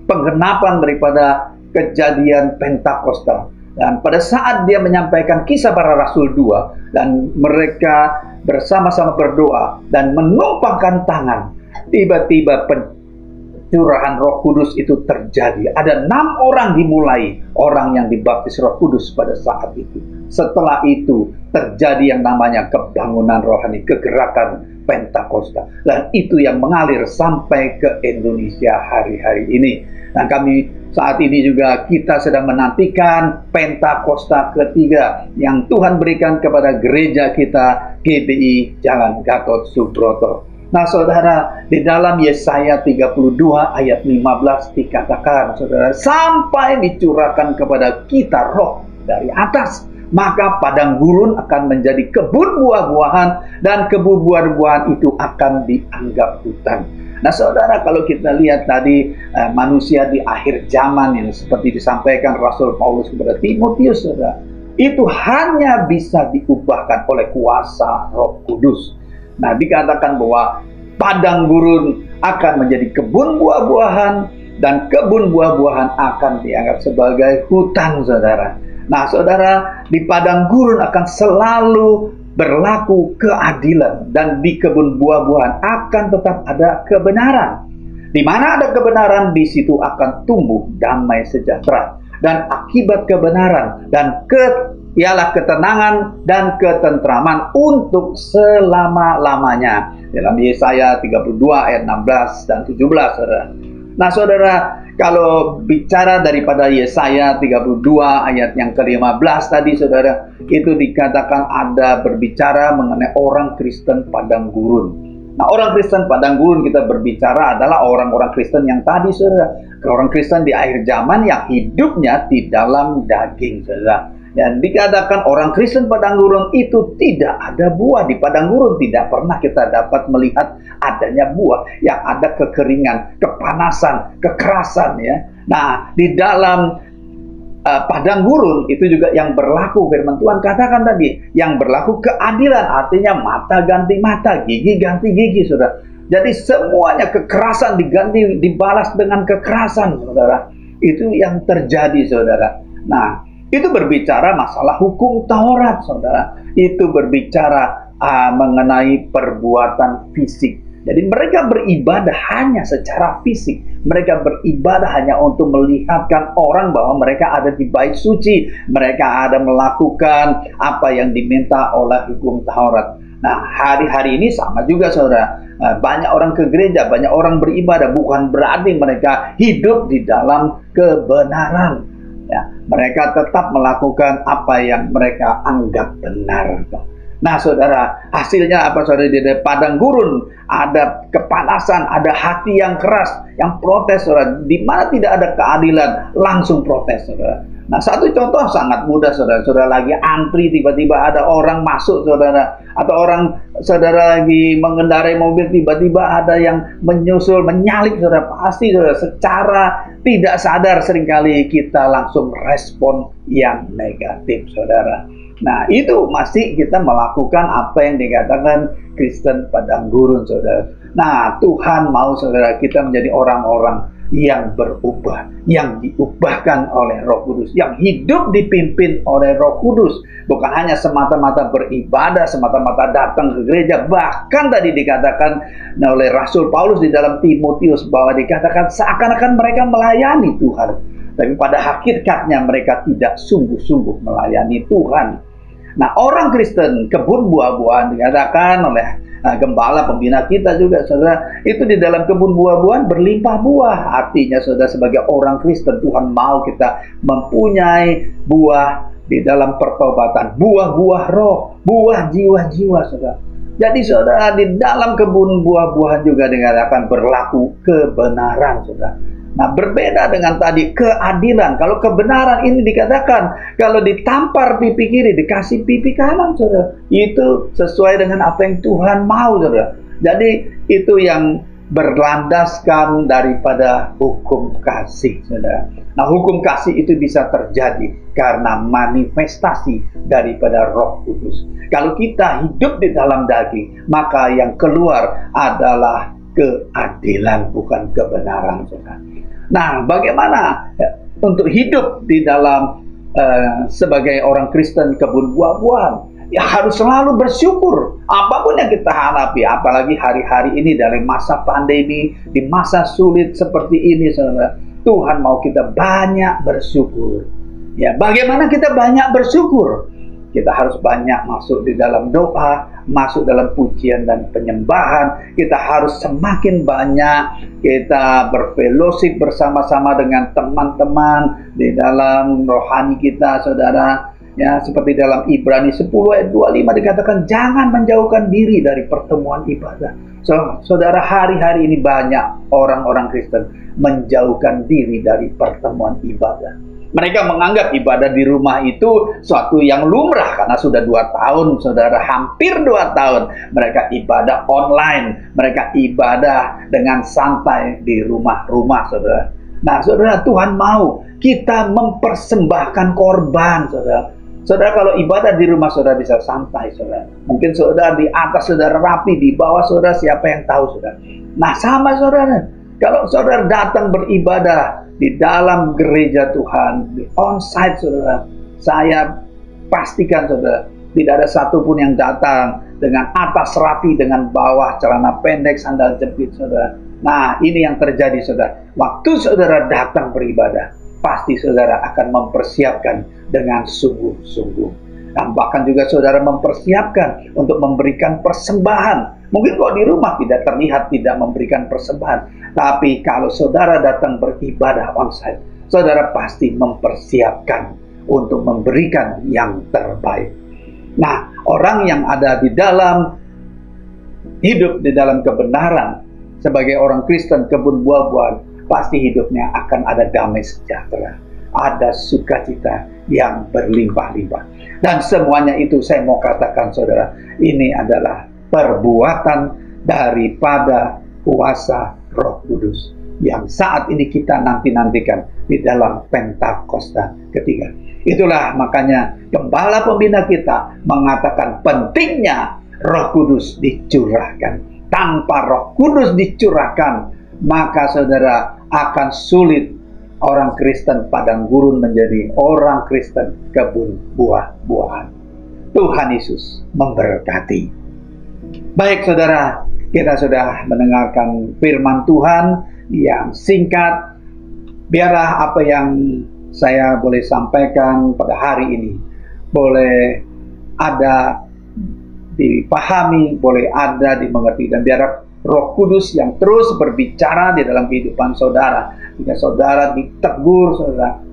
penggenapan daripada kejadian Pentakosta. Dan pada saat dia menyampaikan Kisah Para Rasul 2, dan mereka bersama-sama berdoa dan menumpangkan tangan, tiba-tiba pencurahan Roh Kudus itu terjadi. Ada 6 orang dimulai, orang yang dibaptis Roh Kudus pada saat itu. Setelah itu terjadi yang namanya kebangunan rohani, kegerakan Pentakosta, dan itu yang mengalir sampai ke Indonesia hari-hari ini. Dan kami saat ini juga kita sedang menantikan Pentakosta ketiga yang Tuhan berikan kepada gereja kita, GBI Jalan Gatot Subroto. Nah saudara, di dalam Yesaya 32 ayat 15 dikatakan saudara, sampai dicurahkan kepada kita roh dari atas, maka padang gurun akan menjadi kebun buah-buahan, dan kebun buah-buahan itu akan dianggap hutan. Nah saudara, kalau kita lihat tadi manusia di akhir zaman yang seperti disampaikan Rasul Paulus kepada Timotius, saudara, itu hanya bisa diubahkan oleh kuasa Roh Kudus. Nah, dikatakan bahwa padang gurun akan menjadi kebun buah-buahan, dan kebun buah-buahan akan dianggap sebagai hutan, saudara. Nah, saudara, di padang gurun akan selalu berlaku keadilan, dan di kebun buah-buahan akan tetap ada kebenaran. Di mana ada kebenaran, di situ akan tumbuh damai sejahtera, dan akibat kebenaran dan ialah ketenangan dan ketentraman untuk selama-lamanya. Dalam Yesaya 32 ayat 16 dan 17, saudara. Nah, saudara, kalau bicara daripada Yesaya 32 ayat yang ke-15 tadi, saudara, itu dikatakan ada berbicara mengenai orang Kristen padang gurun. Nah, orang Kristen padang gurun kita berbicara adalah orang-orang Kristen yang tadi, saudara. Orang Kristen di akhir zaman yang hidupnya di dalam daging, saudara. Dan dikatakan orang Kristen padang gurun itu tidak ada buah. Di padang gurun tidak pernah kita dapat melihat adanya buah. Yang ada kekeringan, kepanasan, kekerasan, ya. Nah, di dalam padang gurun itu juga yang berlaku, firman Tuhan katakan tadi, yang berlaku keadilan, artinya mata ganti mata, gigi ganti gigi, saudara. Jadi semuanya kekerasan diganti, dibalas dengan kekerasan, saudara. Itu yang terjadi, saudara. Nah, itu berbicara masalah hukum Taurat, saudara. Itu berbicara mengenai perbuatan fisik. Jadi mereka beribadah hanya secara fisik. Mereka beribadah hanya untuk melihatkan orang bahwa mereka ada di bait suci. Mereka ada melakukan apa yang diminta oleh hukum Taurat. Nah, hari-hari ini sama juga, saudara. Banyak orang ke gereja, banyak orang beribadah, bukan berarti mereka hidup di dalam kebenaran. Ya, mereka tetap melakukan apa yang mereka anggap benar. Nah saudara, hasilnya apa saudara? Di padang gurun ada kepanasan, ada hati yang keras, yang protes saudara. Di mana tidak ada keadilan, langsung protes saudara. Nah satu contoh sangat mudah saudara. Saudara lagi antri, tiba-tiba ada orang masuk saudara. Atau orang saudara lagi mengendarai mobil, tiba-tiba ada yang menyusul, menyalip saudara. Pasti saudara secara tidak sadar seringkali kita langsung respon yang negatif saudara. Nah itu masih kita melakukan apa yang dikatakan Kristen padang gurun saudara. Nah Tuhan mau saudara kita menjadi orang-orang yang berubah, yang diubahkan oleh Roh Kudus, yang hidup dipimpin oleh Roh Kudus. Bukan hanya semata-mata beribadah, semata-mata datang ke gereja. Bahkan tadi dikatakan oleh Rasul Paulus di dalam Timotius bahwa dikatakan seakan-akan mereka melayani Tuhan, tapi pada hakikatnya mereka tidak sungguh-sungguh melayani Tuhan. Nah, orang Kristen kebun buah-buahan dikatakan oleh gembala pembina kita juga, saudara, itu di dalam kebun buah-buahan berlimpah buah. Artinya, saudara, sebagai orang Kristen, Tuhan mau kita mempunyai buah di dalam pertobatan, buah-buah roh, buah jiwa-jiwa, saudara. Jadi, saudara, di dalam kebun buah-buahan juga dikatakan berlaku kebenaran, saudara. Nah, berbeda dengan tadi keadilan. Kalau kebenaran ini dikatakan, kalau ditampar pipi kiri, dikasih pipi kanan, saudara. Itu sesuai dengan apa yang Tuhan mau, saudara. Jadi, itu yang berlandaskan daripada hukum kasih, saudara. Nah, hukum kasih itu bisa terjadi karena manifestasi daripada Roh Kudus. Kalau kita hidup di dalam daging, maka yang keluar adalah keadilan, bukan kebenaran, saudara. Nah, bagaimana untuk hidup di dalam sebagai orang Kristen kebun buah-buahan? Ya harus selalu bersyukur apapun yang kita hadapi, apalagi hari-hari ini dalam masa pandemi, di masa sulit seperti ini, saudara. Tuhan mau kita banyak bersyukur. Ya, bagaimana kita banyak bersyukur? Kita harus banyak masuk di dalam doa, masuk dalam pujian dan penyembahan. Kita harus semakin banyak kita berfellowship bersama-sama dengan teman-teman di dalam rohani kita, saudara. Ya, seperti dalam Ibrani 10 ayat 25 dikatakan, jangan menjauhkan diri dari pertemuan ibadah. Saudara, hari-hari ini banyak orang-orang Kristen menjauhkan diri dari pertemuan ibadah. Mereka menganggap ibadah di rumah itu suatu yang lumrah karena sudah 2 tahun, saudara, hampir 2 tahun mereka ibadah online, mereka ibadah dengan santai di rumah-rumah, saudara. Nah, saudara, Tuhan mau kita mempersembahkan korban, saudara. Saudara, kalau ibadah di rumah saudara bisa santai, saudara. Mungkin saudara di atas saudara rapi, di bawah saudara siapa yang tahu, saudara. Nah, sama saudara. Kalau saudara datang beribadah di dalam gereja Tuhan, di onsite, saudara, saya pastikan, saudara, tidak ada satupun yang datang dengan atas rapi, dengan bawah celana pendek, sandal jepit, saudara. Nah, ini yang terjadi, saudara. Waktu saudara datang beribadah, pasti saudara akan mempersiapkan dengan sungguh-sungguh. Dan bahkan juga saudara mempersiapkan untuk memberikan persembahan. Mungkin kalau di rumah tidak terlihat tidak memberikan persembahan, tapi kalau saudara datang beribadah onsite, saudara pasti mempersiapkan untuk memberikan yang terbaik. Nah, orang yang ada di dalam hidup di dalam kebenaran sebagai orang Kristen kebun buah-buahan, pasti hidupnya akan ada damai sejahtera, ada sukacita yang berlimpah-limpah. Dan semuanya itu saya mau katakan, saudara, ini adalah perbuatan daripada kuasa Roh Kudus yang saat ini kita nanti-nantikan di dalam Pentakosta ketiga. Itulah makanya gembala pembina kita mengatakan pentingnya Roh Kudus dicurahkan. Tanpa Roh Kudus dicurahkan, maka saudara akan sulit orang Kristen padang gurun menjadi orang Kristen kebun buah-buahan. Tuhan Yesus memberkati. Baik saudara, kita sudah mendengarkan firman Tuhan yang singkat. Biarlah apa yang saya boleh sampaikan pada hari ini boleh ada dipahami, boleh ada dimengerti, dan biar Roh Kudus yang terus berbicara di dalam kehidupan saudara. Jika saudara ditegur,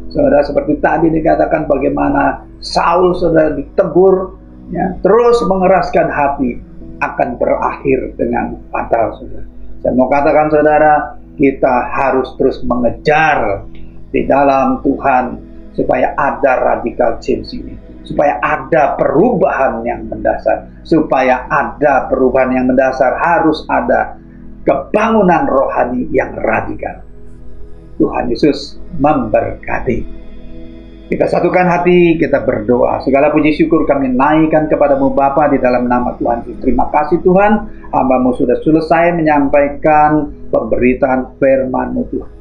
saudara seperti tadi dikatakan bagaimana Saul saudara ditegur ya, terus mengeraskan hati akan berakhir dengan fatal, saudara. Saya mau katakan, saudara, kita harus terus mengejar di dalam Tuhan supaya ada radical change ini, supaya ada perubahan yang mendasar. Supaya ada perubahan yang mendasar, harus ada kebangunan rohani yang radikal. Tuhan Yesus memberkati. Kita satukan hati, kita berdoa. Segala puji syukur kami naikkan kepadamu Bapa di dalam nama Tuhan Yesus. Terima kasih Tuhan, hamba-Mu sudah selesai menyampaikan pemberitaan firman-Mu Tuhan.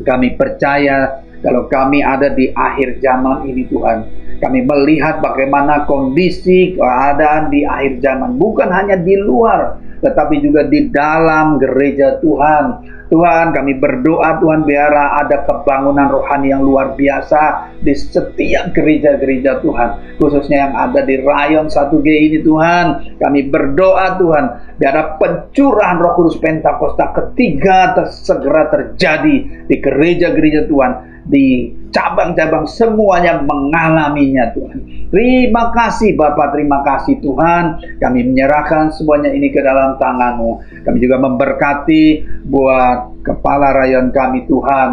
Kami percaya kalau kami ada di akhir zaman ini Tuhan, kami melihat bagaimana kondisi keadaan di akhir zaman, bukan hanya di luar, tetapi juga di dalam gereja Tuhan. Tuhan, kami berdoa Tuhan, biarlah ada kebangunan rohani yang luar biasa di setiap gereja-gereja Tuhan, khususnya yang ada di rayon 1G ini Tuhan. Kami berdoa Tuhan, biarlah pencurahan Roh Kudus Pentakosta ketiga segera terjadi di gereja-gereja Tuhan, di cabang-cabang semuanya mengalaminya Tuhan. Terima kasih Bapak, terima kasih Tuhan. Kami menyerahkan semuanya ini ke dalam tangan-Mu. Kami juga memberkati buat kepala rayon kami Tuhan,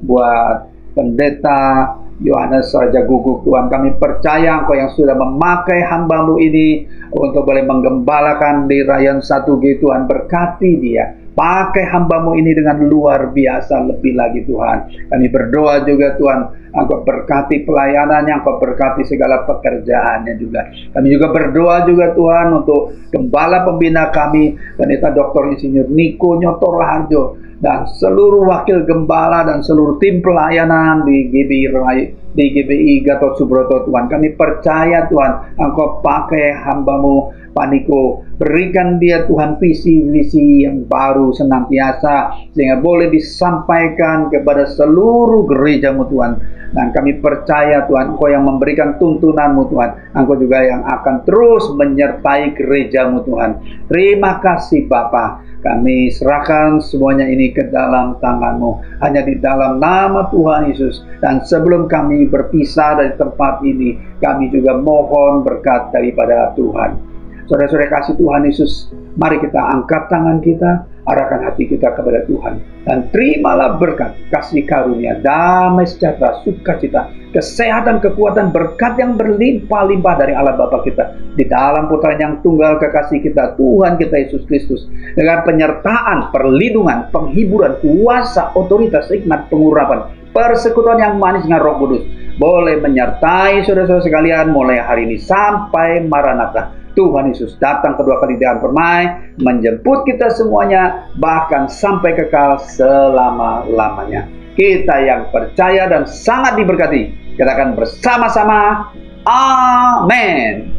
buat pendeta Yohanes Raja Guguk Tuhan. Kami percaya Engkau yang sudah memakai hamba-Mu ini untuk boleh menggembalakan di rayon 1G Tuhan. Berkati dia, pakai hamba-Mu ini dengan luar biasa lebih lagi Tuhan. Kami berdoa juga Tuhan, Engkau berkati pelayanannya, Engkau berkati segala pekerjaannya juga. Kami juga berdoa juga Tuhan untuk gembala pembina kami, Pendeta Dr. Insinyur Niko Nyoto Raharjo, dan seluruh wakil gembala dan seluruh tim pelayanan di GBI Gatot Subroto Tuhan. Kami percaya Tuhan, Engkau pakai hamba-Mu Pak Niko, berikan dia Tuhan visi-visi yang baru senantiasa, sehingga boleh disampaikan kepada seluruh gereja-Mu Tuhan. Dan kami percaya Tuhan, Engkau yang memberikan tuntunan-Mu Tuhan, Engkau juga yang akan terus menyertai gereja-Mu Tuhan. Terima kasih Bapa, kami serahkan semuanya ini ke dalam tangan-Mu, hanya di dalam nama Tuhan Yesus. Dan sebelum kami berpisah dari tempat ini, kami juga mohon berkat daripada Tuhan. Saudara-saudara kasih Tuhan Yesus, mari kita angkat tangan kita, arahkan hati kita kepada Tuhan, dan terimalah berkat, kasih karunia, damai sejahtera, sukacita, kesehatan, kekuatan, berkat yang berlimpah-limpah dari Allah Bapa kita di dalam putra yang tunggal kekasih kita, Tuhan kita Yesus Kristus, dengan penyertaan, perlindungan, penghiburan, kuasa, otoritas, hikmat, pengurapan, persekutuan yang manis dengan Roh Kudus boleh menyertai saudara-saudara sekalian mulai hari ini sampai Maranatha. Tuhan Yesus datang kedua kali dengan permai, menjemput kita semuanya, bahkan sampai kekal selama-lamanya. Kita yang percaya dan sangat diberkati, kita akan bersama-sama. Amin.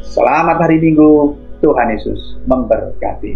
Selamat hari Minggu. Tuhan Yesus memberkati.